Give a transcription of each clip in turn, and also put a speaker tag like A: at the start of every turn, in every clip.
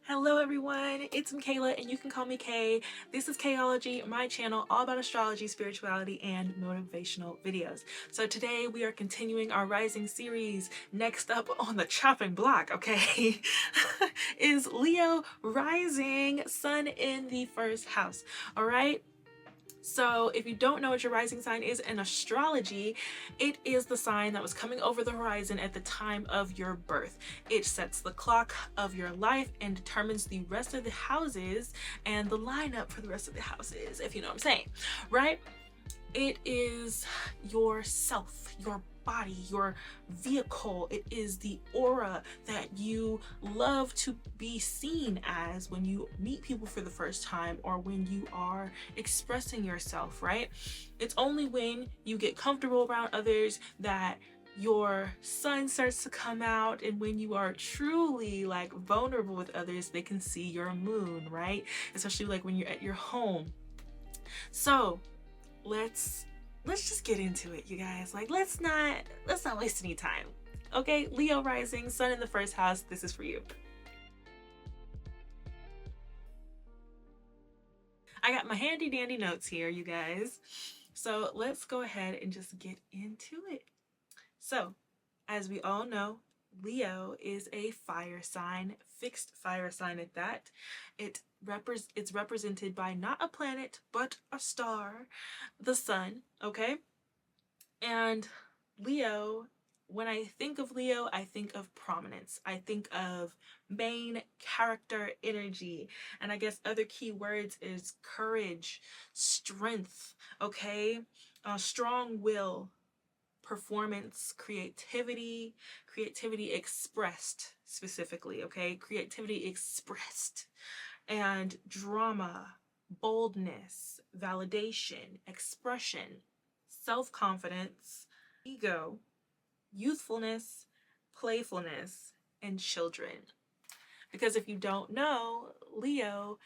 A: Hello everyone, it's Kayla and you can call me Kay. This is Kayology, my channel all about astrology, spirituality, and motivational videos. So today we are continuing our rising series. Next up on the chopping block, okay, is Leo rising, sun in the first house, all right? So if you don't know what your rising sign is in astrology, it is the sign that was coming over the horizon at the time of your birth. It sets the clock of your life and determines the rest of the houses and the lineup for the rest of the houses, if you know what I'm saying, right? It is yourself, your body, your vehicle. It is the aura that you love to be seen as when you meet people for the first time or when you are expressing yourself, right? It's only when you get comfortable around others that your sun starts to come out, and when you are truly like vulnerable with others, they can see your moon, right? Especially like when you're at your home. So let's just get into it, you guys. Like, let's not waste any time. Okay, Leo rising, sun in the first house, this is for you. I got my handy dandy notes here, you guys. So let's go ahead and just get into it. So, as we all know, Leo is a fire sign, fixed fire sign at that. It's represented by not a planet, but a star, the sun, okay? And Leo, when I think of Leo, I think of prominence. I think of main character energy. And I guess other key words is courage, strength, okay? Strong will, performance, creativity expressed specifically, okay? Creativity expressed. And drama, boldness, validation, expression, self-confidence, ego, youthfulness, playfulness, and children. Because if you don't know, Leo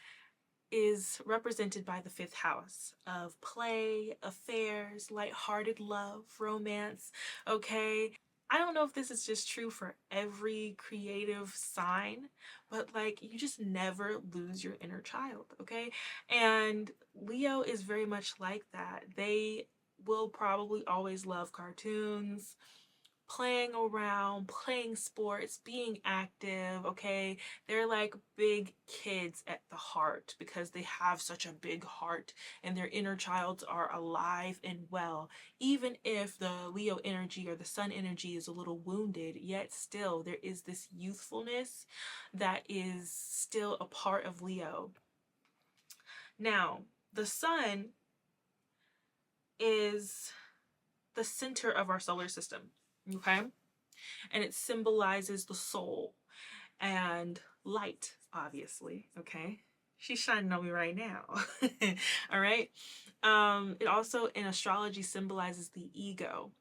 A: is represented by the fifth house of play, affairs, lighthearted love, romance, okay? I don't know if this is just true for every creative sign, but like you just never lose your inner child, okay? And Leo is very much like that. They will probably always love cartoons, playing around, playing sports, being active, okay? They're like big kids at the heart because they have such a big heart and their inner childs are alive and well. Even if the Leo energy or the sun energy is a little wounded, yet still there is this youthfulness that is still a part of Leo. Now, the sun is the center of our solar system, okay? And it symbolizes the soul and light, obviously, okay? She's shining on me right now. All right. It also in astrology symbolizes the ego.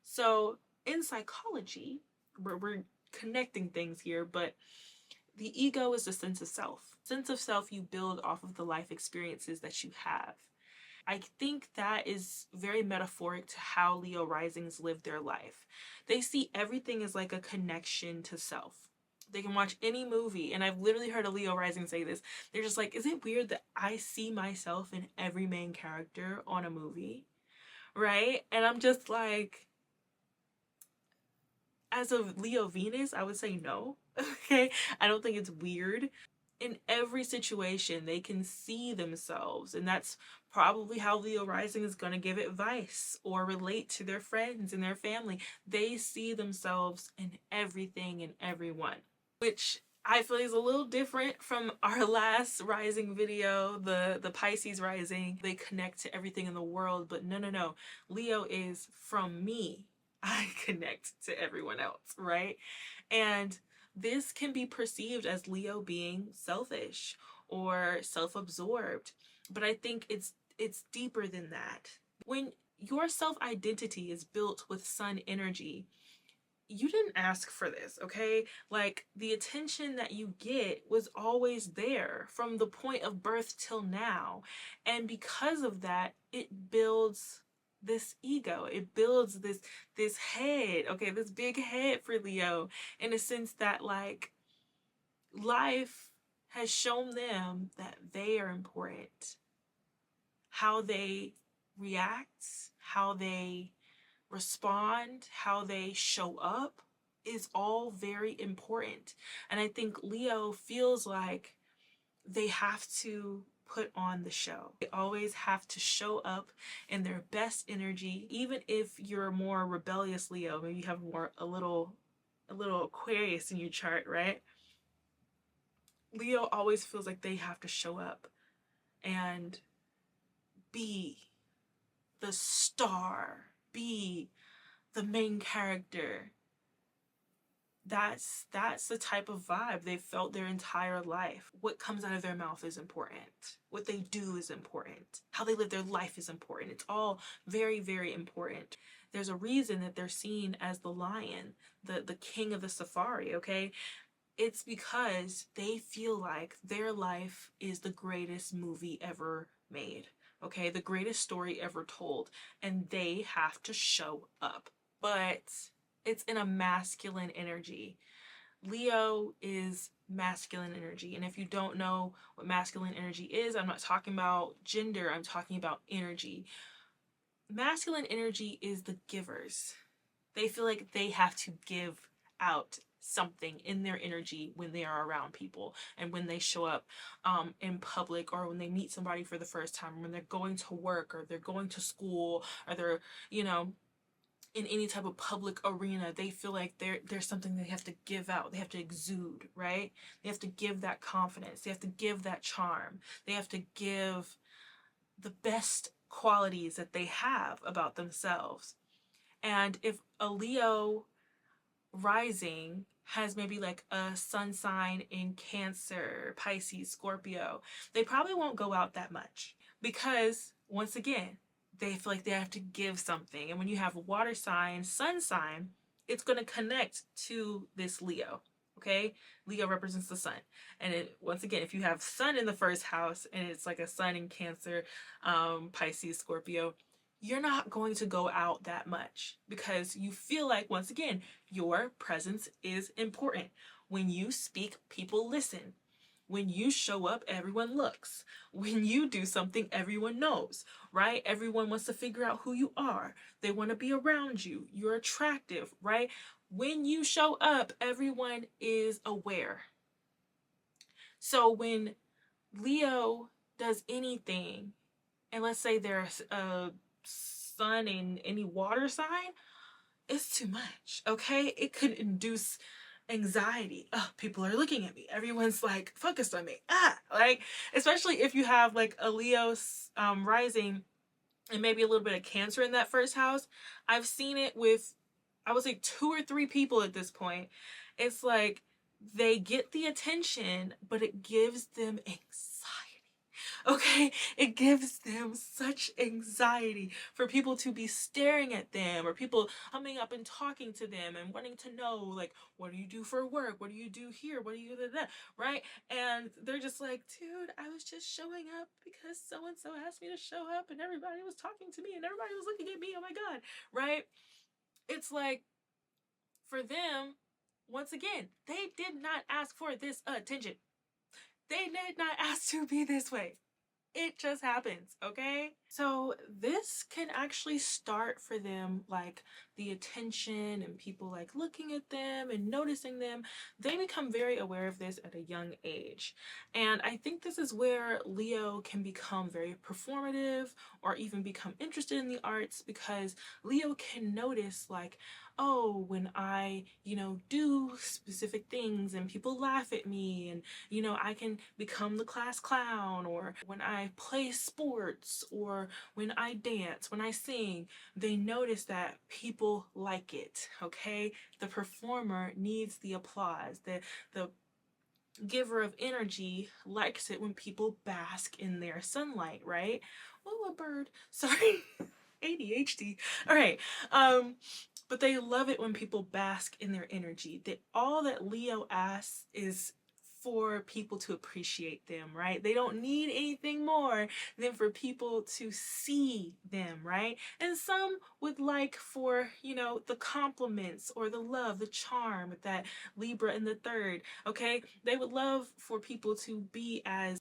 A: So in psychology, we're connecting things here, but the ego is the sense of self. Sense of self you build off of the life experiences that you have. I think that is very metaphoric to how Leo risings live their life. They see everything as like a connection to self. They can watch any movie, and I've literally heard a Leo rising say this. They're just like, is it weird that I see myself in every main character on a movie? Right? And I'm just like, as a Leo Venus, I would say no. Okay? I don't think it's weird. In every situation, they can see themselves, and that's probably how Leo rising is going to give advice or relate to their friends and their family. They see themselves in everything and everyone, which I feel is a little different from our last rising video, the Pisces rising. They connect to everything in the world, but no. Leo is from me. I connect to everyone else, right? And this can be perceived as Leo being selfish or self-absorbed, but I think it's deeper than that. When your self-identity is built with sun energy, you didn't ask for this, okay? Like, the attention that you get was always there from the point of birth till now. And because of that, it builds this ego. It builds this head, okay? This big head for Leo, in a sense that like life has shown them that they are important. How they react, how they respond, how they show up is all very important. And I think Leo feels like they have to put on the show. They always have to show up in their best energy, even if you're a more rebellious Leo, maybe you have a little Aquarius in your chart, right? Leo always feels like they have to show up and be the star, be the main character. That's the type of vibe they've felt their entire life. What comes out of their mouth is important. What they do is important. How they live their life is important. It's all very, very important. There's a reason that they're seen as the lion, the king of the safari, okay? It's because they feel like their life is the greatest movie ever made, okay? The greatest story ever told, and they have to show up. But it's in a masculine energy. Leo is masculine energy. And if you don't know what masculine energy is, I'm not talking about gender, I'm talking about energy. Masculine energy is the givers. They feel like they have to give out something in their energy when they are around people and when they show up in public, or when they meet somebody for the first time, when they're going to work or they're going to school, or they're, in any type of public arena. They feel like there's something they have to give out. They have to exude, right? They have to give that confidence. They have to give that charm. They have to give the best qualities that they have about themselves. And if a Leo rising has maybe like a sun sign in Cancer, Pisces, Scorpio, they probably won't go out that much because, once again, they feel like they have to give something. And when you have a water sign, sun sign, it's going to connect to this Leo. Okay? Leo represents the sun. And once again, if you have sun in the first house and it's like a sun in Cancer, Pisces, Scorpio, you're not going to go out that much because you feel like, once again, your presence is important. When you speak, people listen. When you show up, everyone looks. When you do something, everyone knows, right? Everyone wants to figure out who you are. They want to be around you. You're attractive, right? When you show up, everyone is aware. So when Leo does anything, and let's say there's a sun in any water sign, it's too much, okay? It could induce anxiety. Oh, people are looking at me. Everyone's like focused on me. Like, especially if you have like a Leo rising and maybe a little bit of Cancer in that first house. I've seen it with, I would say, 2 or 3 people at this point. It's like they get the attention, but it gives them anxiety. Okay, it gives them such anxiety for people to be staring at them, or people coming up and talking to them and wanting to know, like, what do you do for work? What do you do here? What do you do that? Right? And they're just like, dude, I was just showing up because so-and-so asked me to show up and everybody was talking to me and everybody was looking at me. Oh my God. Right? It's like, for them, once again, they did not ask for this attention. They did not ask to be this way. It just happens, okay? So this can actually start for them, like the attention and people like looking at them and noticing them. They become very aware of this at a young age. And I think this is where Leo can become very performative or even become interested in the arts, because Leo can notice, like, oh, when I, do specific things and people laugh at me, and, I can become the class clown, or when I play sports, or when I dance, when I sing, they notice that people like it, okay? The performer needs the applause. The giver of energy likes it when people bask in their sunlight, right? Oh, a bird. Sorry. ADHD. All right. But they love it when people bask in their energy. All that Leo asks is for people to appreciate them, right? They don't need anything more than for people to see them, right? And some would like for, you know, the compliments or the love, the charm with that Libra in the third, okay? They would love for people to be as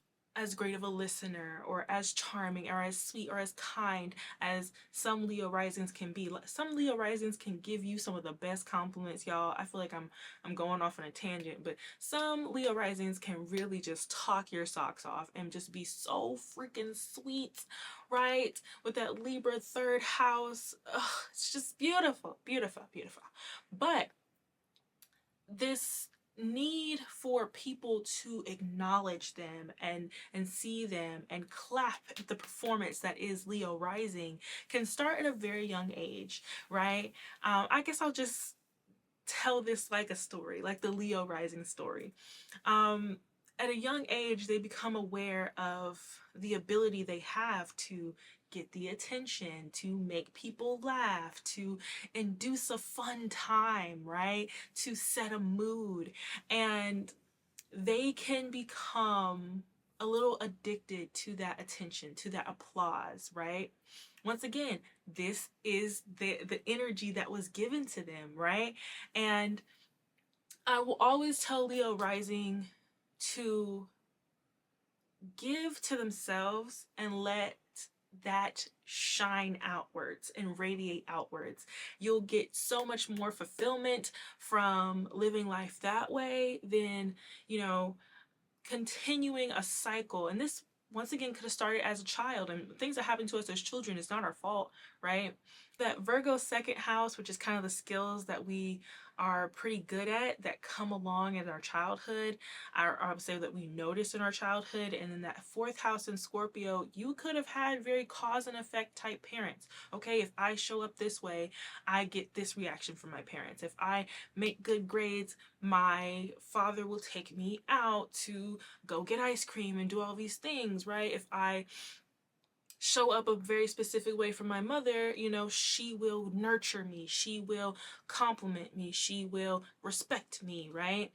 A: great of a listener or as charming or as sweet or as kind as some Leo risings can be. Some Leo risings can give you some of the best compliments, y'all. I feel like I'm going off on a tangent, but some Leo risings can really just talk your socks off and just be so freaking sweet, right? With that Libra third house. Ugh, it's just beautiful, beautiful, beautiful. But this need for people to acknowledge them and see them and clap at the performance that is Leo rising can start at a very young age, right? I guess I'll just tell this like a story, like the Leo rising story. At a young age, they become aware of the ability they have to get the attention, to make people laugh, to induce a fun time, right? To set a mood. And they can become a little addicted to that attention, to that applause, right? Once again, this is the energy that was given to them, right? And I will always tell Leo rising to give to themselves and let that shine outwards and radiate outwards. You'll get so much more fulfillment from living life that way than, you know, continuing a cycle. And this, once again, could have started as a child, and things that happen to us as children is not our fault, right? That Virgo second house, which is kind of the skills that we are pretty good at that come along in our childhood, I would say that we notice in our childhood. And then that fourth house in Scorpio, you could have had very cause and effect type parents. Okay, if I show up this way, I get this reaction from my parents. If I make good grades, my father will take me out to go get ice cream and do all these things, right? If I show up a very specific way from my mother, you know, she will nurture me, she will compliment me, she will respect me, right?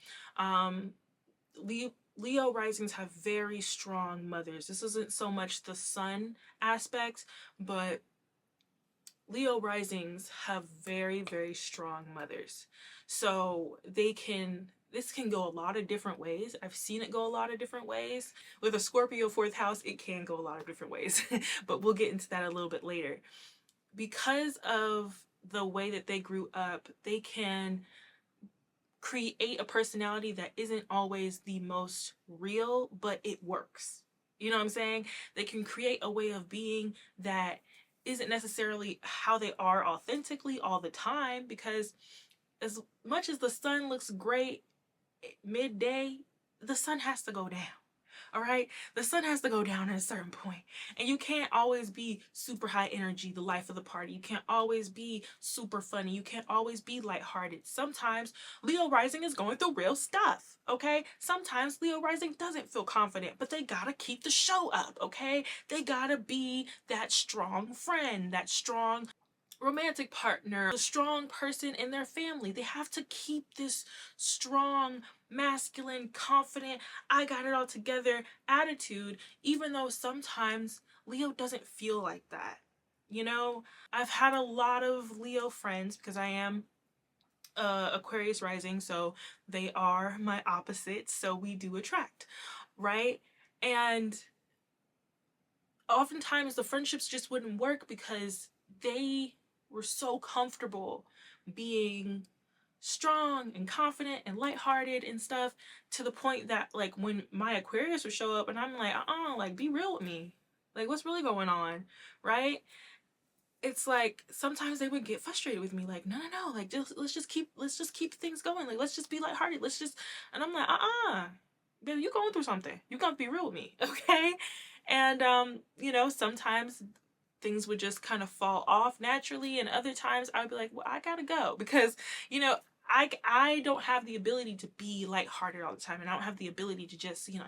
A: Leo risings have very strong mothers. This isn't so much the sun aspect, but Leo risings have very, very strong mothers. So this can go a lot of different ways. I've seen it go a lot of different ways. With a Scorpio fourth house, it can go a lot of different ways, but we'll get into that a little bit later. Because of the way that they grew up, they can create a personality that isn't always the most real, but it works. You know what I'm saying? They can create a way of being that isn't necessarily how they are authentically all the time, because as much as the sun looks great midday, the sun has to go down. All right, the sun has to go down at a certain point, and you can't always be super high energy, the life of the party. You can't always be super funny. You can't always be lighthearted. Sometimes Leo rising is going through real stuff. Okay, sometimes Leo rising doesn't feel confident, but they gotta keep the show up. Okay, they gotta be that strong friend, that strong romantic partner, the strong person in their family. They have to keep this strong, masculine, confident, I got it all together attitude, even though sometimes Leo doesn't feel like that. You know, I've had a lot of Leo friends because I am Aquarius rising, so they are my opposites, so we do attract, right? And oftentimes the friendships just wouldn't work because they were so comfortable being strong and confident and lighthearted and stuff, to the point that, like, when my Aquarius would show up and I'm like, like, be real with me. Like, what's really going on, right? It's like sometimes they would get frustrated with me, like, no, like, let's just keep things going. Like, let's just be lighthearted. And I'm like, baby, you going through something. You gotta be real with me, okay? And you know, sometimes things would just kind of fall off naturally, and other times I would be like, well, I gotta go, because, you know, I don't have the ability to be lighthearted all the time, and I don't have the ability to just, you know,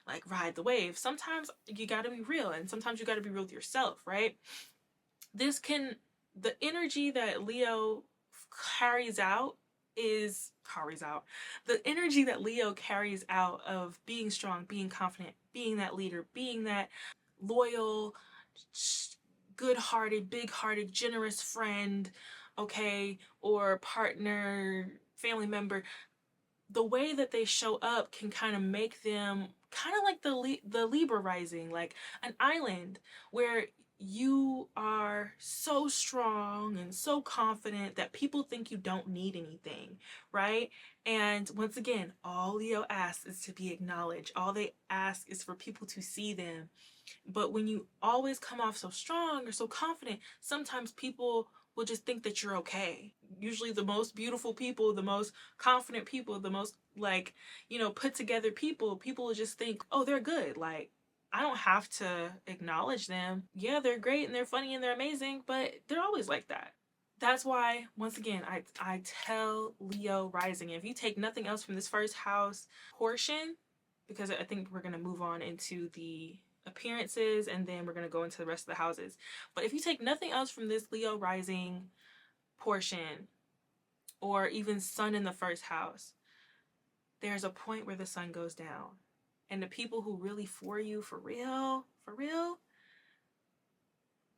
A: like, ride the wave. Sometimes you gotta be real, and sometimes you gotta be real with yourself, right? The energy that Leo carries out carries out. The energy that Leo carries out of being strong, being confident, being that leader, being that loyal, good-hearted, big-hearted, generous friend, okay, or partner, family member, the way that they show up can kind of make them kind of like the Libra rising, like an island where you are so strong and so confident that people think you don't need anything, right? And once again, all Leo asks is to be acknowledged. All they ask is for people to see them. But when you always come off so strong or so confident, sometimes people will just think that you're okay. Usually the most beautiful people, the most confident people, the most like, put together people will just think, "Oh, they're good." Like, I don't have to acknowledge them. Yeah, they're great and they're funny and they're amazing, but they're always like that. That's why, once again, I tell Leo rising, if you take nothing else from this first house portion, because I think we're going to move on into the appearances and then we're going to go into the rest of the houses. But if you take nothing else from this Leo rising portion, or even sun in the first house, there's a point where the sun goes down. And the people who really for you, for real,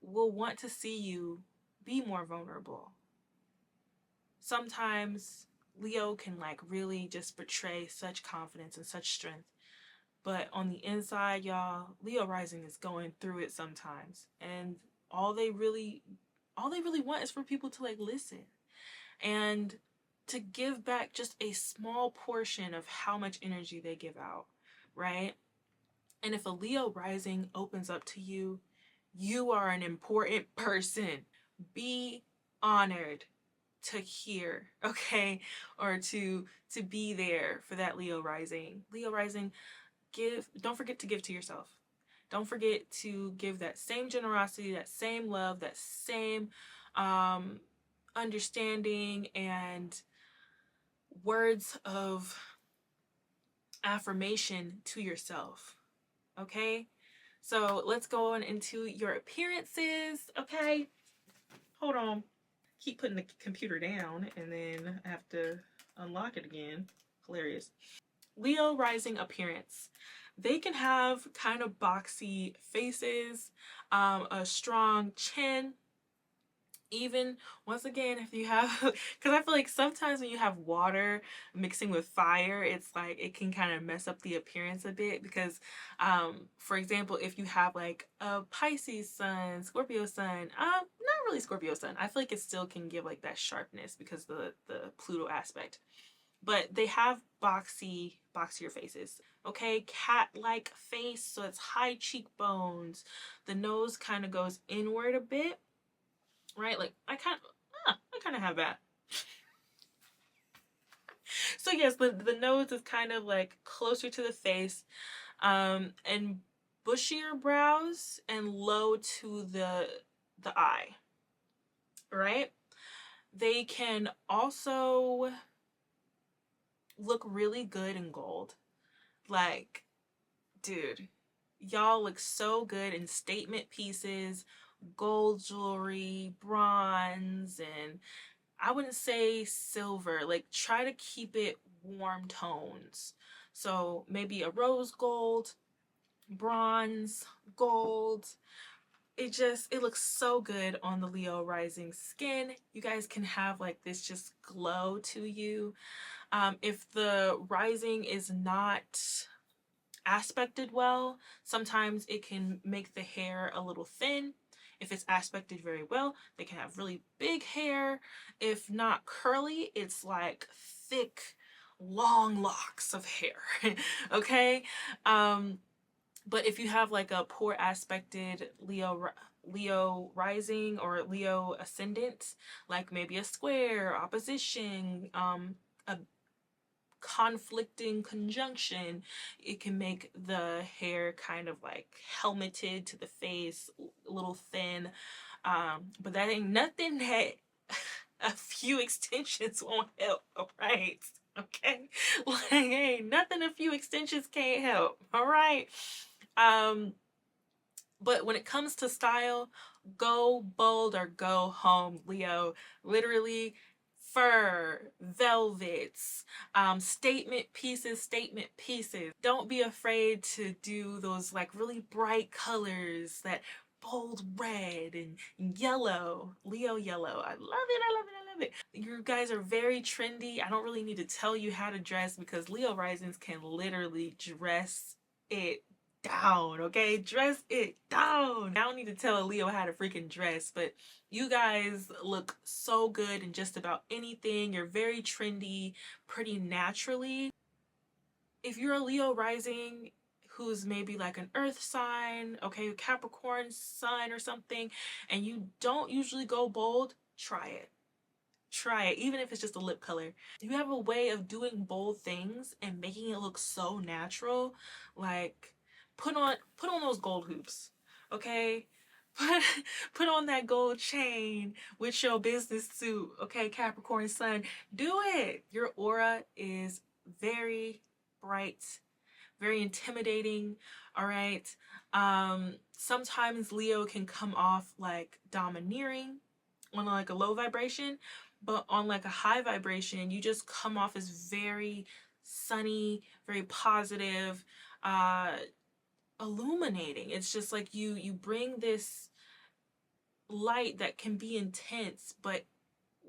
A: will want to see you be more vulnerable. Sometimes Leo can like really just betray such confidence and such strength. But on the inside, y'all, Leo rising is going through it sometimes. And all they really want is for people to like listen and to give back just a small portion of how much energy they give out, right? And if a Leo rising opens up to you, you are an important person. Be honored to hear, okay? Or to be there for that Leo rising. Leo rising, don't forget to give to yourself. Don't forget to give that same generosity, that same love, that same understanding and words of affirmation to yourself. Okay? So let's go on into your appearances. Okay? Hold on. Keep putting the computer down and then I have to unlock it again. Hilarious. Leo rising appearance. They can have kind of boxy faces, a strong chin. Even once again, if you have, because I feel like sometimes when you have water mixing with fire, it's like it can kind of mess up the appearance a bit. Because, for example, if you have like a Pisces sun, Scorpio sun, not really Scorpio sun, I feel like it still can give like that sharpness because the Pluto aspect. But they have boxier faces. Okay, cat-like face, so it's high cheekbones. The nose kind of goes inward a bit, right? Like I kind of have that. So yes, the nose is kind of like closer to the face, and bushier brows and low to the eye, right? They can also look really good in gold. Like, dude, y'all look so good in statement pieces, gold jewelry, bronze, and I wouldn't say silver. Like, try to keep it warm tones. So maybe a rose gold, bronze, gold. It looks so good on the Leo rising skin. You guys can have like this just glow to you. If the rising is not aspected well, sometimes it can make the hair a little thin. If it's aspected very well, they can have really big hair. If not curly, it's like thick, long locks of hair. Okay? But if you have like a poor aspected Leo rising or Leo ascendant, like maybe a square, opposition, a conflicting conjunction, it can make the hair kind of like helmeted to the face, a little thin. But that ain't nothing that a few extensions won't help, all right? Okay? Like, ain't nothing a few extensions can't help, all right? But when it comes to style, go bold or go home, Leo. Literally, fur, velvets, statement pieces. Don't be afraid to do those like really bright colors, that bold red and yellow, Leo yellow. I love it, I love it, I love it. You guys are very trendy. I don't really need to tell you how to dress because Leo risings can literally dress it down, okay? Dress it down. I don't need to tell a Leo how to freaking dress, but you guys look so good in just about anything. You're very trendy, pretty naturally. If you're a Leo rising who's maybe like an earth sign, okay, Capricorn sun or something, and you don't usually go bold, try it. Try it, even if it's just a lip color. You have a way of doing bold things and making it look so natural. Like put on those gold hoops, okay? Put put on that gold chain with your business suit, okay, Capricorn sun. Do it. Your aura is very bright, very intimidating, all right? Sometimes Leo can come off like domineering on like a low vibration, but on like a high vibration, you just come off as very sunny, very positive, illuminating. It's just like you bring this light that can be intense, but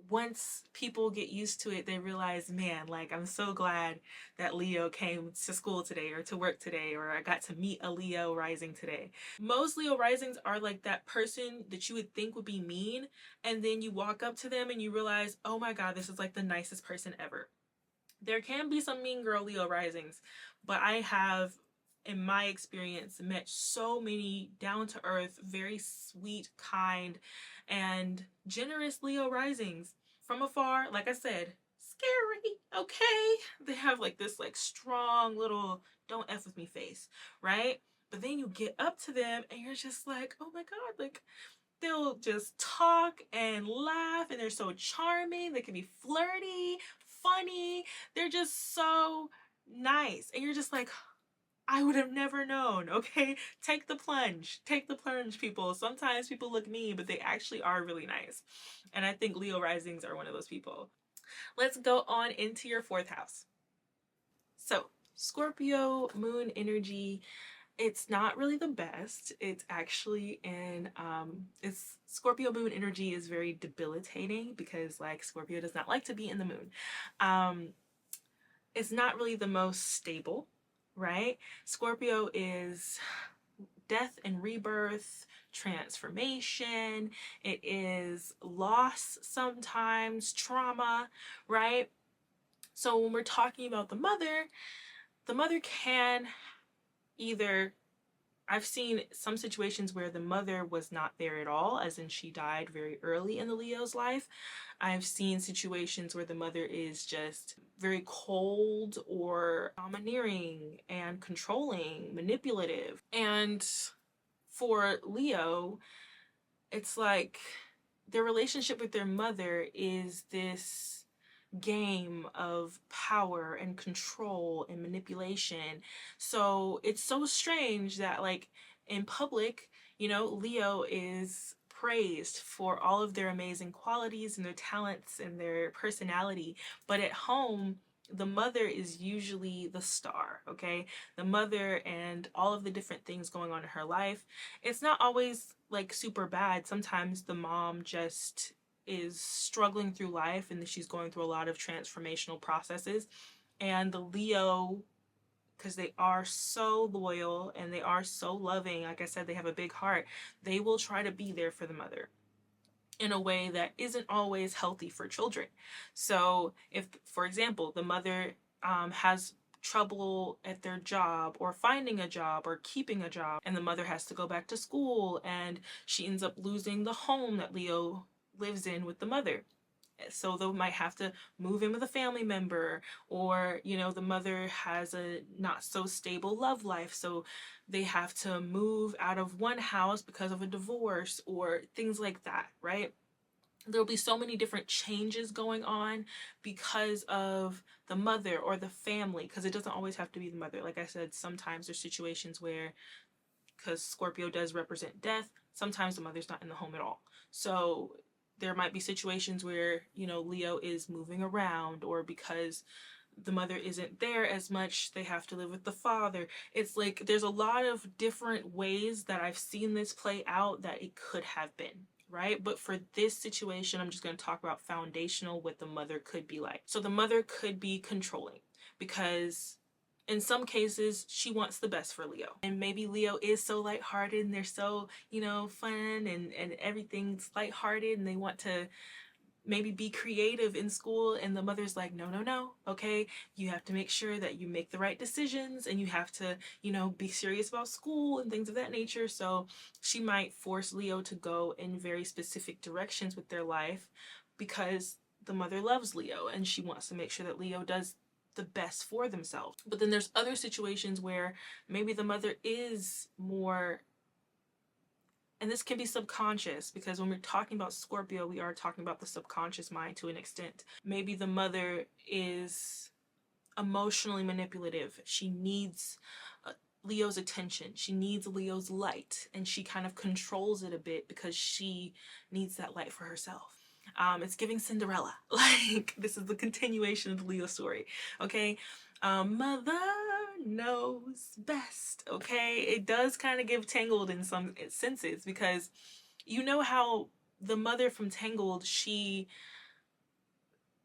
A: once people get used to it, they realize, man, like, I'm so glad that Leo came to school today or to work today, or I got to meet a Leo rising today. Most Leo risings are like that person that you would think would be mean, and then you walk up to them and you realize, oh my God, this is like the nicest person ever. There can be some mean girl Leo risings, but I have, in my experience, met so many down-to-earth, very sweet, kind, and generous Leo risings. From afar, like I said, scary, okay? They have like this like strong little don't F with me face, right? But then you get up to them and you're just like, oh my God, like they'll just talk and laugh and they're so charming. They can be flirty, funny. They're just so nice. And you're just like, I would have never known, okay? Take the plunge. Take the plunge, people. Sometimes people look mean, but they actually are really nice. And I think Leo risings are one of those people. Let's go on into your 4th house. So, Scorpio moon energy, it's not really the best. It's actually it's Scorpio moon energy is very debilitating because like Scorpio does not like to be in the moon. It's not really the most stable, right? Scorpio is death and rebirth, transformation. It is loss sometimes, trauma, right? So when we're talking about the mother can either, I've seen some situations where the mother was not there at all, as in she died very early in the Leo's life. I've seen situations where the mother is just very cold or domineering and controlling, manipulative. And for Leo, it's like their relationship with their mother is this game of power and control and manipulation. So it's so strange that like in public, you know, Leo is praised for all of their amazing qualities and their talents and their personality, but at home the mother is usually the star, okay? The mother and all of the different things going on in her life. It's not always like super bad. Sometimes the mom just is struggling through life and she's going through a lot of transformational processes, and the Leo, because they are so loyal and they are so loving, like I said, they have a big heart, they will try to be there for the mother in a way that isn't always healthy for children. So if, for example, the mother has trouble at their job or finding a job or keeping a job, and the mother has to go back to school and she ends up losing the home that Leo lives in with the mother, so they might have to move in with a family member, or you know, the mother has a not so stable love life, so they have to move out of one house because of a divorce or things like that, right? There'll be so many different changes going on because of the mother or the family, because it doesn't always have to be the mother. Like I said, sometimes there's situations where, because Scorpio does represent death, sometimes the mother's not in the home at all. So there might be situations where, you know, Leo is moving around, or because the mother isn't there as much, they have to live with the father. It's like there's a lot of different ways that I've seen this play out that it could have been, right? But for this situation, I'm just going to talk about foundational, what the mother could be like. So the mother could be controlling, because in some cases she wants the best for Leo, and maybe Leo is so lighthearted and they're so, you know, fun, and everything's lighthearted, and they want to maybe be creative in school, and the mother's like, no, no, no, okay, you have to make sure that you make the right decisions, and you have to, you know, be serious about school and things of that nature. So she might force Leo to go in very specific directions with their life, because the mother loves Leo and she wants to make sure that Leo does the best for themselves. But then there's other situations where maybe the mother is more, and this can be subconscious, because when we're talking about Scorpio, we are talking about the subconscious mind to an extent. Maybe the mother is emotionally manipulative. She needs Leo's attention. She needs Leo's light, and she kind of controls it a bit because she needs that light for herself. It's giving Cinderella. Like, this is the continuation of the Leo story, okay? Mother knows best, okay? It does kind of give Tangled in some senses, because you know how the mother from Tangled, she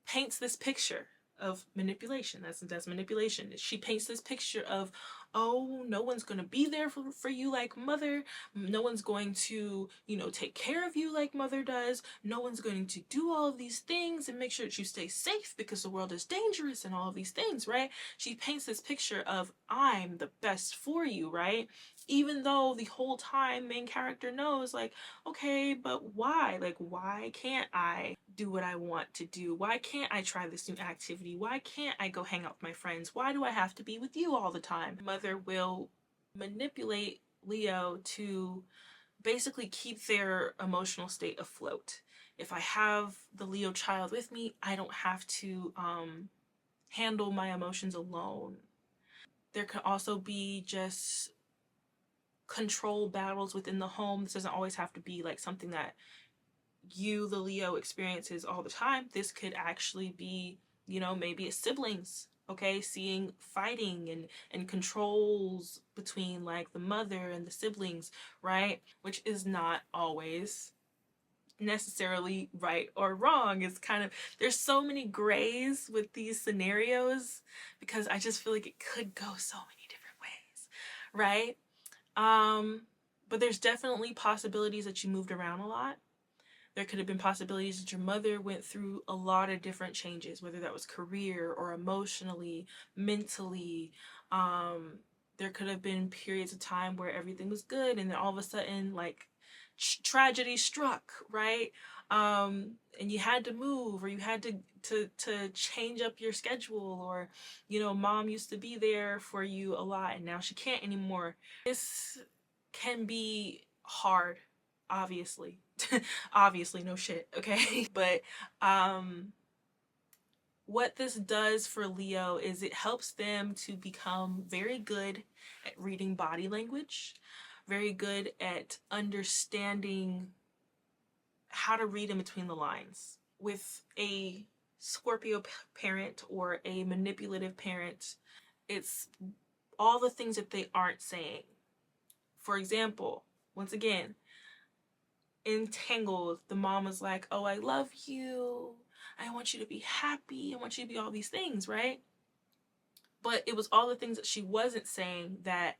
A: paints this picture of manipulation. That's manipulation. She paints this picture of, oh, no one's going to be there for you like mother. No one's going to, you know, take care of you like mother does. No one's going to do all of these things and make sure that you stay safe because the world is dangerous and all of these things, right? She paints this picture of, I'm the best for you, right? Even though the whole time main character knows, like, okay, but why? Like, why can't I do what I want to do? Why can't I try this new activity? Why can't I go hang out with my friends? Why do I have to be with you all the time? Mother will manipulate Leo to basically keep their emotional state afloat. If I have the Leo child with me, I don't have to handle my emotions alone. There could also be just control battles within the home. This doesn't always have to be like something that you, the Leo, experiences all the time. This could actually be, you know, maybe it's siblings, okay, seeing fighting and controls between like the mother and the siblings, right? Which is not always necessarily right or wrong. It's kind of, there's so many grays with these scenarios, because I just feel like it could go so many different ways, right? But there's definitely possibilities that you moved around a lot. There could have been possibilities that your mother went through a lot of different changes, whether that was career or emotionally, mentally. There could have been periods of time where everything was good, and then all of a sudden, like, tragedy struck, right? And you had to move, or you had to change up your schedule, or, you know, mom used to be there for you a lot and now she can't anymore. This can be hard, obviously. Obviously, no shit, okay? But what this does for Leo is it helps them to become very good at reading body language, very good at understanding how to read in between the lines. With a Scorpio parent or a manipulative parent, it's all the things that they aren't saying. For example, once again, Entangled, the mom was like, oh, I love you, I want you to be happy, I want you to be all these things, right? But it was all the things that she wasn't saying that,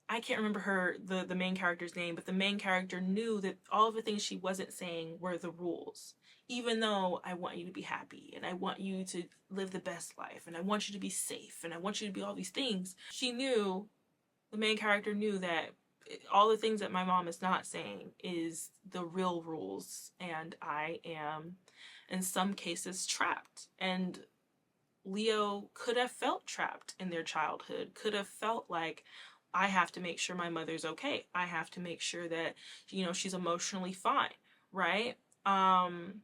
A: I can't remember the main character's name, but the main character knew that all of the things she wasn't saying were the rules. Even though I want you to be happy, and I want you to live the best life, and I want you to be safe, and I want you to be all these things, she knew, the main character knew that all the things that my mom is not saying is the real rules, and I am, in some cases, trapped. And Leo could have felt trapped in their childhood, could have felt like, I have to make sure my mother's okay. I have to make sure that, you know, she's emotionally fine, right? And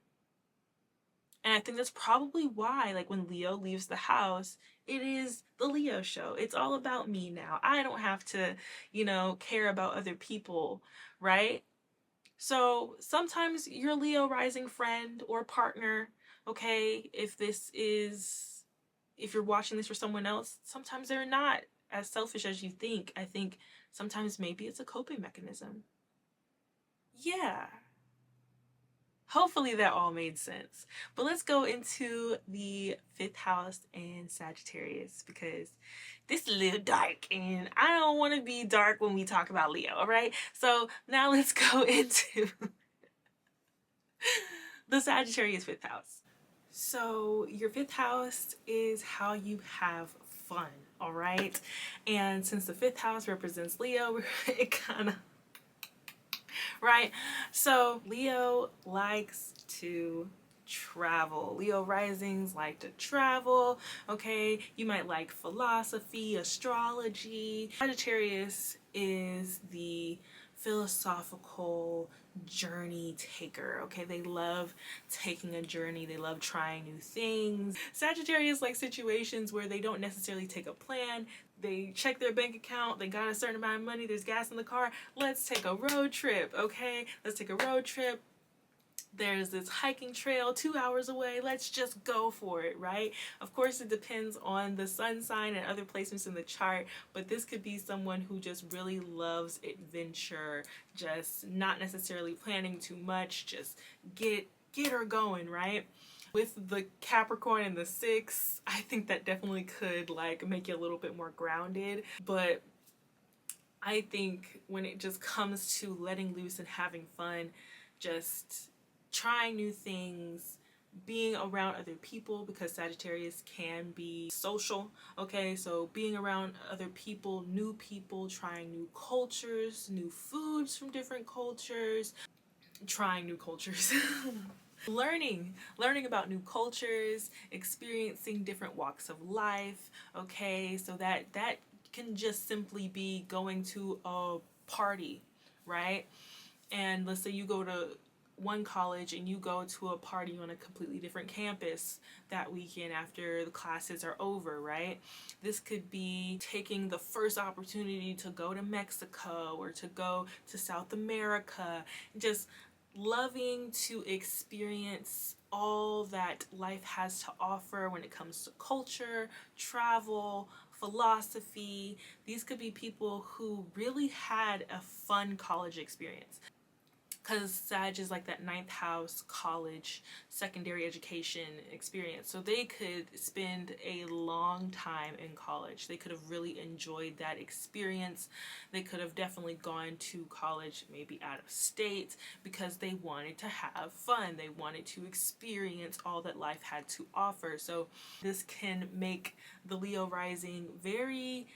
A: I think that's probably why, like, when Leo leaves the house, it is the Leo show. It's all about me now. I don't have to, you know, care about other people, right? So sometimes your Leo rising friend or partner, okay, if you're watching this for someone else, sometimes they're not as selfish as you think. I think sometimes maybe it's a coping mechanism. Yeah. Hopefully that all made sense. But let's go into the fifth house and Sagittarius, because this is a little dark and I don't want to be dark when we talk about Leo, all right? So now let's go into the Sagittarius fifth house. So your fifth house is how you have fun, all right? And since the fifth house represents Leo, it kind of, right? So Leo likes to travel. Leo risings like to travel, okay? You might like philosophy, astrology. Sagittarius is the philosophical journey taker, okay? They love taking a journey. They love trying new things. Sagittarius like situations where they don't necessarily take a plan. They check their bank account, they got a certain amount of money, there's gas in the car, let's take a road trip, okay? Let's take a road trip. There's this hiking trail 2 hours away, let's just go for it, right? Of course, it depends on the sun sign and other placements in the chart, but this could be someone who just really loves adventure, just not necessarily planning too much, just get her going, right? With the Capricorn and the six, I think that definitely could like make you a little bit more grounded. But I think when it just comes to letting loose and having fun, just trying new things, being around other people, because Sagittarius can be social, okay? So being around other people, trying new cultures, new foods from different cultures, trying new cultures. learning about new cultures, experiencing different walks of life, okay? So that can just simply be going to a party, right? And let's say you go to one college and you go to a party on a completely different campus that weekend after the classes are over, right? This could be taking the first opportunity to go to Mexico or to go to South America, just loving to experience all that life has to offer when it comes to culture, travel, philosophy. These could be people who really had a fun college experience, because Sag is like that ninth house college secondary education experience. So they could spend a long time in college. They could have really enjoyed that experience. They could have definitely gone to college, maybe out of state, because they wanted to have fun. They wanted to experience all that life had to offer. So this can make the Leo rising very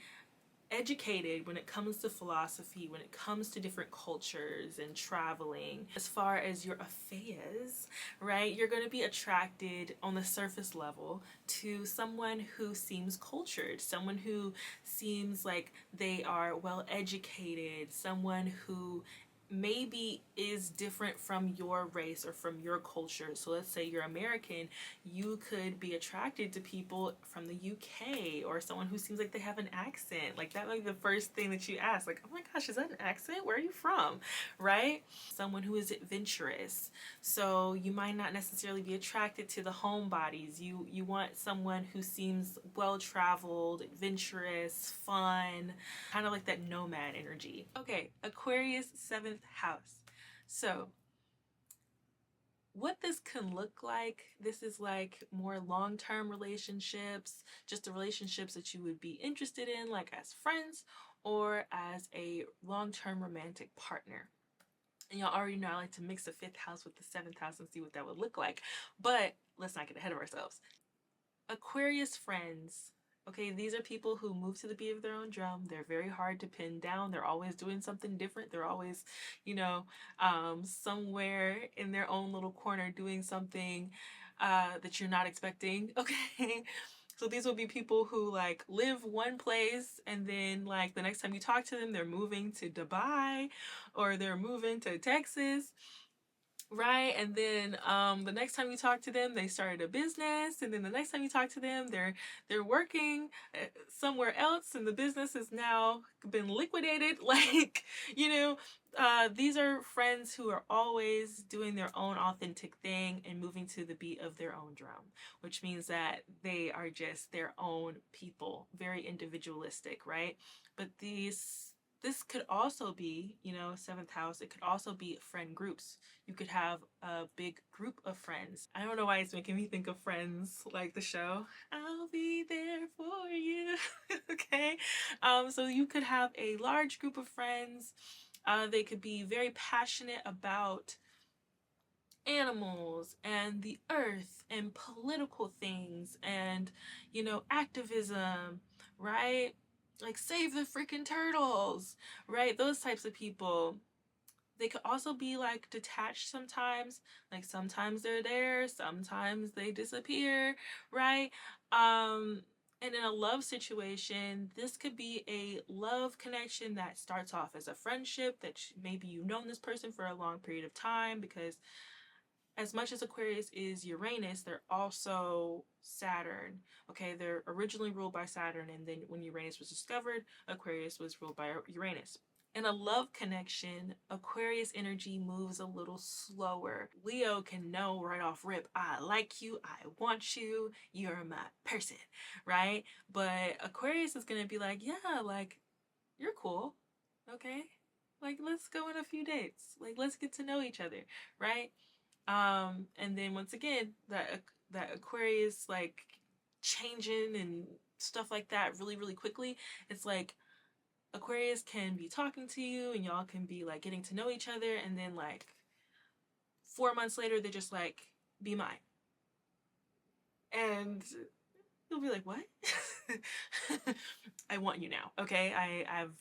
A: educated when it comes to philosophy, when it comes to different cultures and traveling. As far as your affairs, right, you're going to be attracted on the surface level to someone who seems cultured, someone who seems like they are well educated, someone who maybe is different from your race or from your culture. So let's say you're American, you could be attracted to people from the UK or someone who seems like they have an accent. Like that might be the first thing that you ask, like, oh my gosh, is that an accent? Where are you from? Right? Someone who is adventurous. So you might not necessarily be attracted to the homebodies. You want someone who seems well-traveled, adventurous, fun, kind of like that nomad energy. Okay, Aquarius, seventh house. So what this can look like, this is like more long-term relationships, just the relationships that you would be interested in, like as friends or as a long-term romantic partner. And y'all already know I like to mix the fifth house with the seventh house and see what that would look like. But let's not get ahead of ourselves. Aquarius friends. Okay, these are people who move to the beat of their own drum. They're very hard to pin down. They're always doing something different. They're always, somewhere in their own little corner doing something that you're not expecting. Okay. So these will be people who like live one place and then like the next time you talk to them, they're moving to Dubai or they're moving to Texas. right? And then the next time you talk to them, they started a business, and then the next time you talk to them, they're working somewhere else, and the business has now been liquidated. Like, you know, these are friends who are always doing their own authentic thing and moving to the beat of their own drum, which means that they are just their own people, very individualistic, right? But this could also be, you know, seventh house, it could also be friend groups. You could have a big group of friends. I don't know why it's making me think of Friends, like the show. I'll be there for you. Okay. So you could have a large group of friends. They could be very passionate about animals and the earth and political things and, you know, activism, right? Like save the freaking turtles, right? Those types of people. They could also be like detached sometimes. Like sometimes they're there, sometimes they disappear, right? And in a love situation, this could be a love connection that starts off as a friendship that maybe you've known this person for a long period of time, because as much as Aquarius is Uranus, they're also Saturn. Okay, they're originally ruled by Saturn, and then when Uranus was discovered, Aquarius was ruled by Uranus. In a love connection, Aquarius energy moves a little slower. Leo can know right off rip, I like you, I want you, you're my person, right? But Aquarius is gonna be like, yeah, like, you're cool, okay? Like, let's go on a few dates. Like, let's get to know each other, right? And then once again, that Aquarius like changing and stuff like that really, really quickly. It's like Aquarius can be talking to you and y'all can be like getting to know each other, and then like 4 months later they're just like, be mine. And you'll be like, what? I want you now. Okay. I've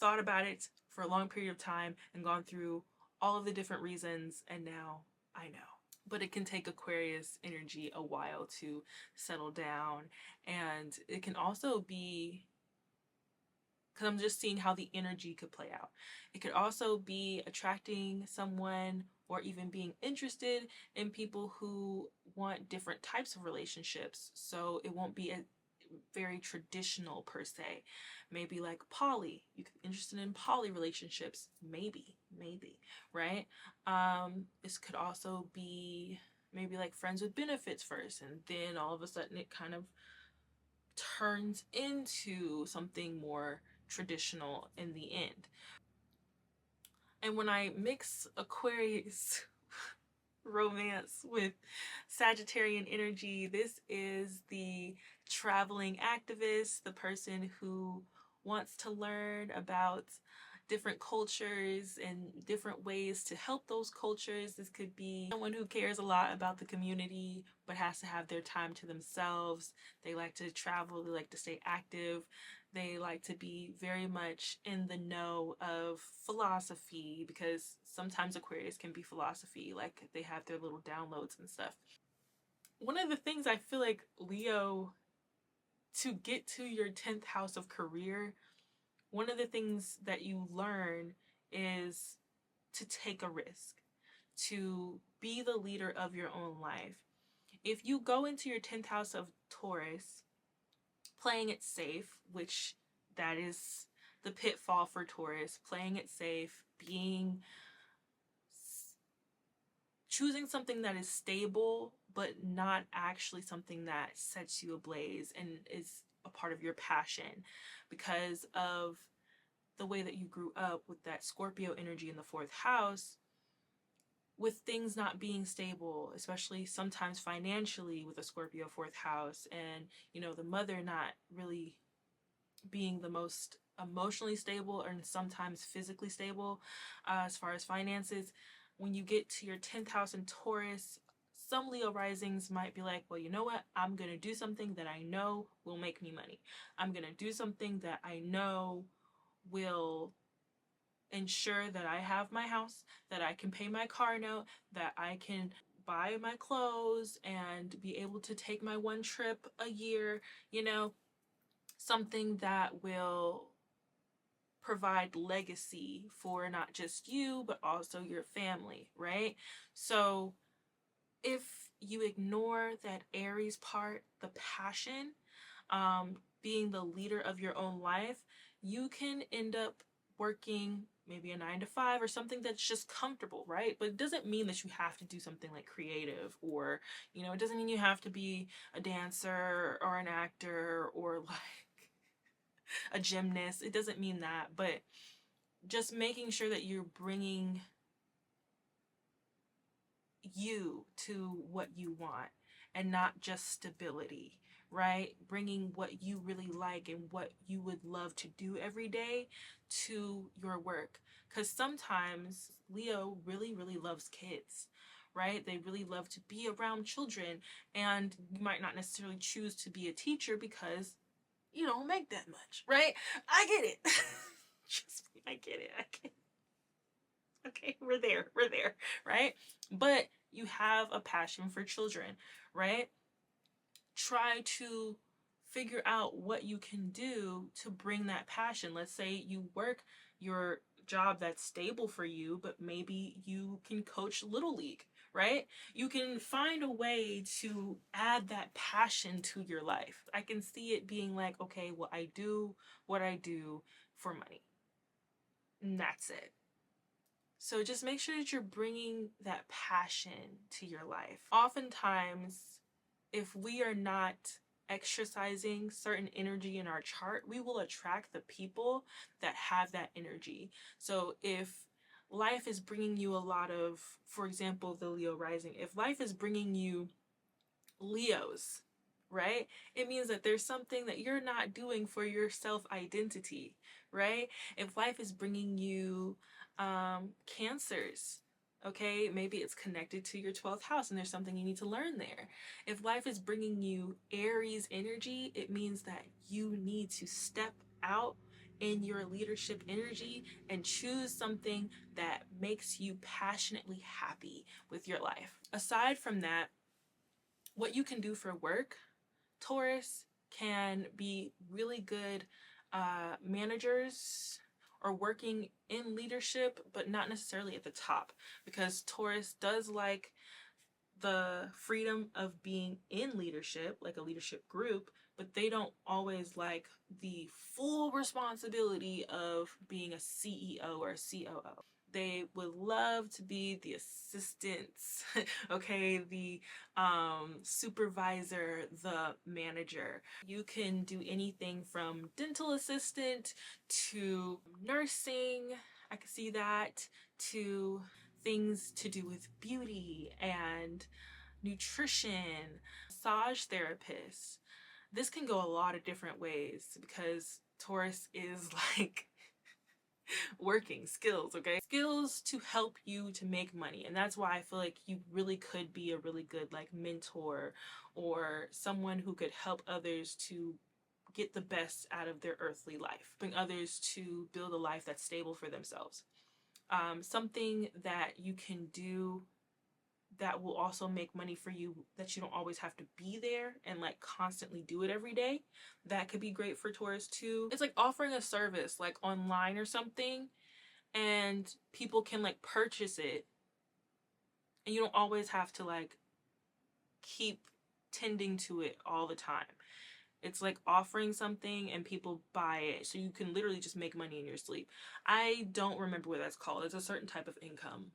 A: thought about it for a long period of time and gone through all of the different reasons, and now I know. But it can take Aquarius energy a while to settle down. And it can also be, because I'm just seeing how the energy could play out. It could also be attracting someone or even being interested in people who want different types of relationships. So it won't be a very traditional per se. Maybe like poly. You could be interested in poly relationships. Maybe, right? This could also be maybe like friends with benefits first, and then all of a sudden it kind of turns into something more traditional in the end. And when I mix Aquarius romance with Sagittarian energy, this is the traveling activist, the person who wants to learn about different cultures and different ways to help those cultures. This could be someone who cares a lot about the community but has to have their time to themselves. They like to travel, they like to stay active, they like to be very much in the know of philosophy, because sometimes Aquarius can be philosophy, like they have their little downloads and stuff. One of the things I feel like Leo, to get to your 10th house of career, one of the things that you learn is to take a risk, to be the leader of your own life. If you go into your 10th house of Taurus playing it safe, which that is the pitfall for Taurus, playing it safe, choosing something that is stable but not actually something that sets you ablaze and is a part of your passion, because of the way that you grew up with that Scorpio energy in the 4th house, with things not being stable, especially sometimes financially with a Scorpio 4th house, and you know, the mother not really being the most emotionally stable and sometimes physically stable as far as finances. When you get to your 10th house in Taurus, some Leo risings might be like, well, you know what? I'm going to do something that I know will make me money. I'm going to do something that I know will ensure that I have my house, that I can pay my car note, that I can buy my clothes and be able to take my one trip a year, you know, something that will provide legacy for not just you, but also your family, right? So if you ignore that Aries part, the passion, being the leader of your own life, you can end up working maybe a 9 to 5 or something that's just comfortable, right? But it doesn't mean that you have to do something like creative, or, it doesn't mean you have to be a dancer or an actor or like a gymnast. It doesn't mean that, but just making sure that you're bringing you to what you want and not just stability, right? Bringing what you really like and what you would love to do every day to your work. Because sometimes Leo really, really loves kids, right? They really love to be around children, and you might not necessarily choose to be a teacher because you don't make that much, right? I get it. Just I get it. I get it. Okay, we're there, right? But you have a passion for children, right? Try to figure out what you can do to bring that passion. Let's say you work your job that's stable for you, but maybe you can coach Little League, right? You can find a way to add that passion to your life. I can see it being like, okay, well, I do what I do for money. And that's it. So just make sure that you're bringing that passion to your life. Oftentimes, if we are not exercising certain energy in our chart, we will attract the people that have that energy. So if life is bringing you a lot of, for example, the Leo rising, if life is bringing you Leos, right? It means that there's something that you're not doing for your self-identity, right? If life is bringing you Cancers, okay, maybe it's connected to your 12th house and there's something you need to learn there. If life is bringing you Aries energy, it means that you need to step out in your leadership energy and choose something that makes you passionately happy with your life. Aside from that, what you can do for work, Taurus can be really good managers or working in leadership, but not necessarily at the top, because Taurus does like the freedom of being in leadership, like a leadership group, but they don't always like the full responsibility of being a CEO or a COO. They would love to be the assistants, okay, the supervisor, the manager. You can do anything from dental assistant to nursing, I can see that, to things to do with beauty and nutrition, massage therapist. This can go a lot of different ways because Taurus is like working skills, okay? Skills to help you to make money. And that's why I feel like you really could be a really good like mentor or someone who could help others to get the best out of their earthly life, bring others to build a life that's stable for themselves. Something that you can do that will also make money for you, that you don't always have to be there and like constantly do it every day. That could be great for Taurus too. It's like offering a service like online or something, and people can like purchase it, and you don't always have to like keep tending to it all the time. It's like offering something and people buy it, so you can literally just make money in your sleep. I don't remember what that's called. It's a certain type of income.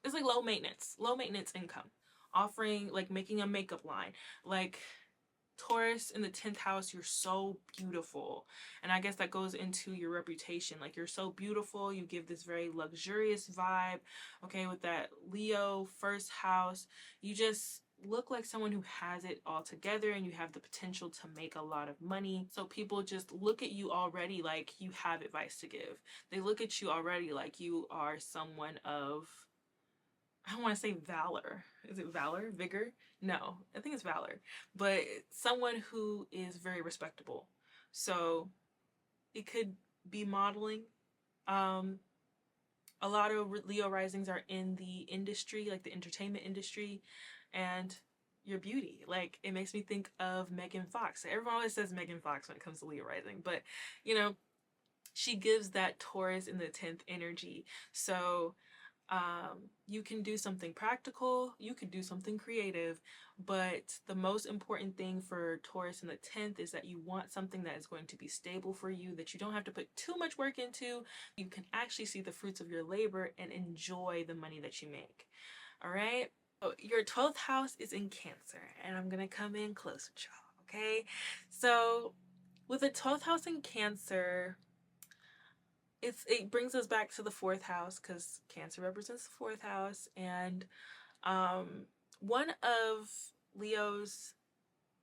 A: It's like low maintenance income. Offering, like making a makeup line. Like Taurus in the 10th house, you're so beautiful. And I guess that goes into your reputation. Like you're so beautiful. You give this very luxurious vibe. Okay, with that Leo first house, you just look like someone who has it all together and you have the potential to make a lot of money. So people just look at you already like you have advice to give. They look at you already like you are someone of, I don't want to say valor. Is it valor? Vigor? No, I think it's valor. But someone who is very respectable. So it could be modeling. A lot of Leo risings are in the industry, like the entertainment industry. And your beauty. Like, it makes me think of Megan Fox. Everyone always says Megan Fox when it comes to Leo rising, but you know, she gives that Taurus in the 10th energy. So you can do something practical, you can do something creative, but the most important thing for Taurus in the 10th is that you want something that is going to be stable for you, that you don't have to put too much work into. You can actually see the fruits of your labor and enjoy the money that you make. All right? So your 12th house is in Cancer, and I'm going to come in close with y'all, okay? So with the 12th house in Cancer, it brings us back to the 4th house because Cancer represents the 4th house, and one of Leo's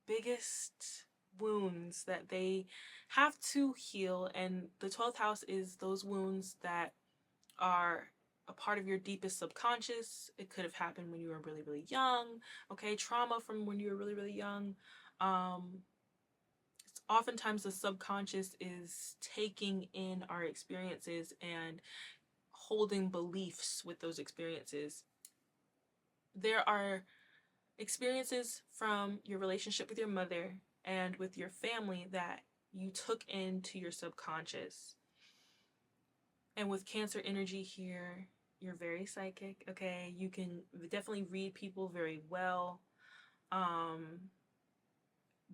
A: biggest wounds that they have to heal, and the 12th house is those wounds that are a part of your deepest subconscious. It could have happened when you were really, really young, okay? Trauma from when you were really, really young. Oftentimes the subconscious is taking in our experiences and holding beliefs with those experiences. There are experiences from your relationship with your mother and with your family that you took into your subconscious. And with Cancer energy here, you're very psychic, okay? You can definitely read people very well.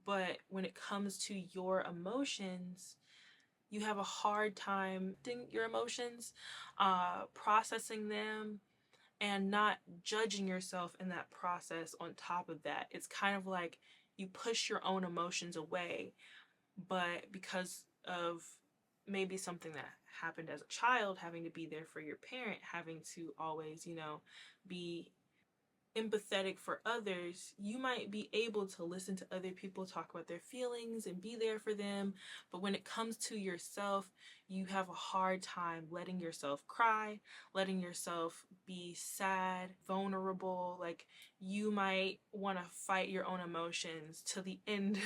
A: But when it comes to your emotions, you have a hard time your emotions, processing them, and not judging yourself in that process. On top of that, it's kind of like you push your own emotions away, but because of maybe something that happened as a child, having to be there for your parent, having to always, be empathetic for others, you might be able to listen to other people talk about their feelings and be there for them. But when it comes to yourself, you have a hard time letting yourself cry, letting yourself be sad, vulnerable. Like, you might want to fight your own emotions to the end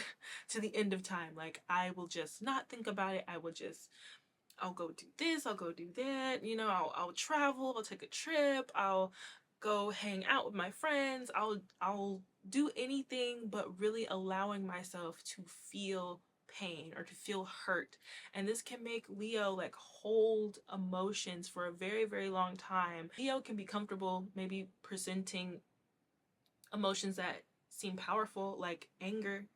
A: to the end of time. Like, I will just not think about it. I'll go do this, I'll go do that, I'll travel, I'll take a trip, I'll go hang out with my friends, I'll do anything but really allowing myself to feel pain or to feel hurt. And this can make Leo like hold emotions for a very, very long time. Leo can be comfortable maybe presenting emotions that seem powerful, like anger,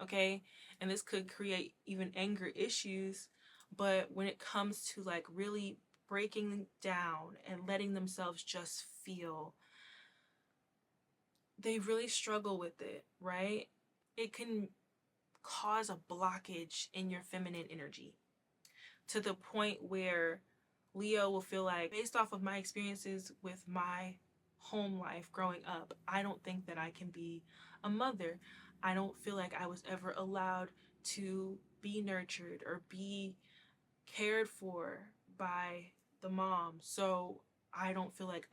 A: okay? And this could create even anger issues. But when it comes to like really breaking down and letting themselves just feel, they really struggle with it, right? It can cause a blockage in your feminine energy to the point where Leo will feel like, based off of my experiences with my home life growing up, I don't think that I can be a mother. I don't feel like I was ever allowed to be nurtured or be cared for by the mom. So I don't feel like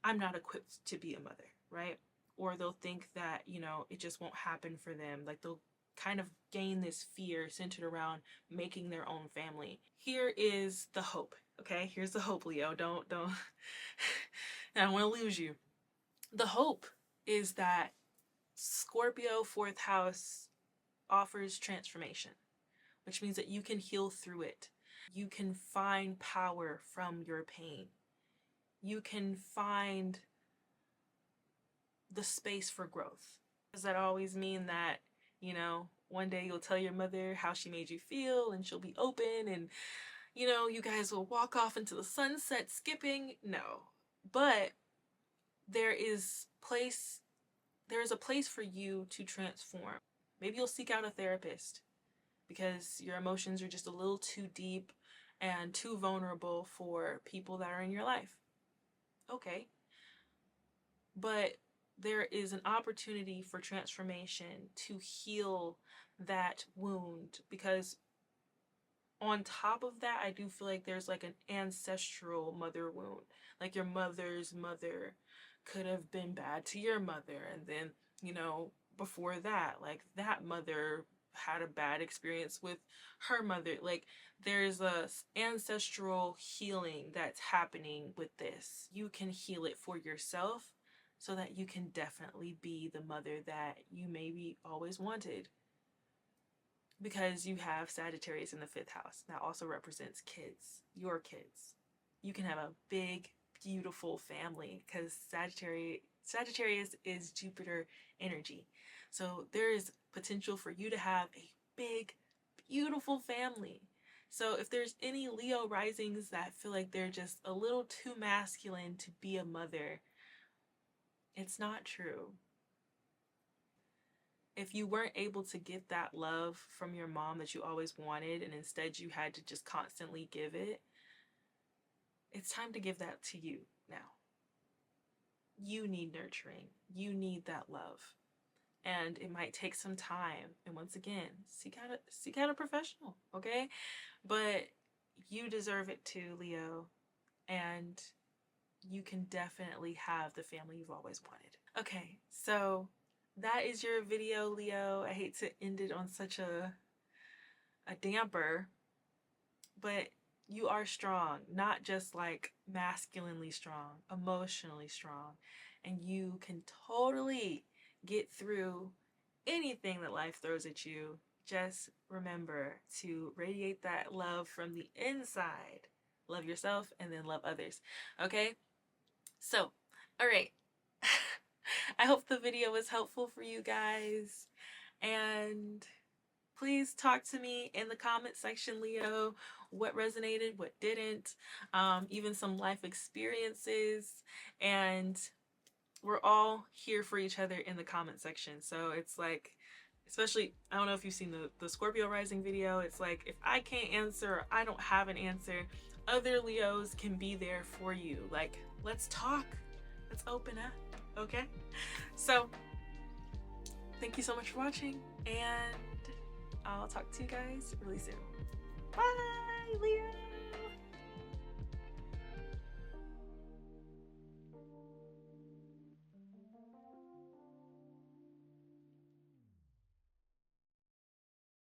A: I'm not equipped to be a mother, right? Or they'll think that, it just won't happen for them. Like, they'll kind of gain this fear centered around making their own family. Here is the hope, okay? Here's the hope, Leo. Don't, I don't want to lose you. The hope is that Scorpio 4th house offers transformation, which means that you can heal through it. You can find power from your pain. You can find the space for growth. Does that always mean that, one day you'll tell your mother how she made you feel and she'll be open and, you guys will walk off into the sunset skipping? No. But there is a place for you to transform. Maybe you'll seek out a therapist because your emotions are just a little too deep and too vulnerable for people that are in your life. Okay. But there is an opportunity for transformation to heal that wound, because on top of that, I do feel like there's like an ancestral mother wound. Like, your mother's mother could have been bad to your mother, and then, before that, like, that mother had a bad experience with her mother. Like, there's a ancestral healing that's happening with this. You can heal it for yourself, so that you can definitely be the mother that you maybe always wanted. Because you have Sagittarius in the 5th house. That also represents kids, your kids. You can have a big, beautiful family because Sagittarius is Jupiter energy. So there is potential for you to have a big, beautiful family. So if there's any Leo risings that feel like they're just a little too masculine to be a mother, it's not true. If you weren't able to get that love from your mom that you always wanted, and instead you had to just constantly give it, it's time to give that to you now. You need nurturing. You need that love. And it might take some time. And once again, seek out a professional, okay? But you deserve it too, Leo. And you can definitely have the family you've always wanted. Okay, so that is your video, Leo. I hate to end it on such a damper, but you are strong, not just like masculinely strong, emotionally strong, and you can totally get through anything that life throws at you. Just remember to radiate that love from the inside. Love yourself and then love others. Okay? So, all right. I hope the video was helpful for you guys. And please talk to me in the comment section, Leo. What resonated, what didn't, even some life experiences. And we're all here for each other in the comment section. So it's like, especially, I don't know if you've seen the Scorpio rising video. It's like, if I can't answer or I don't have an answer, other Leos can be there for you. Like, let's talk. Let's open up. Okay? So, thank you so much for watching, and I'll talk to you guys really soon. Bye, Leo!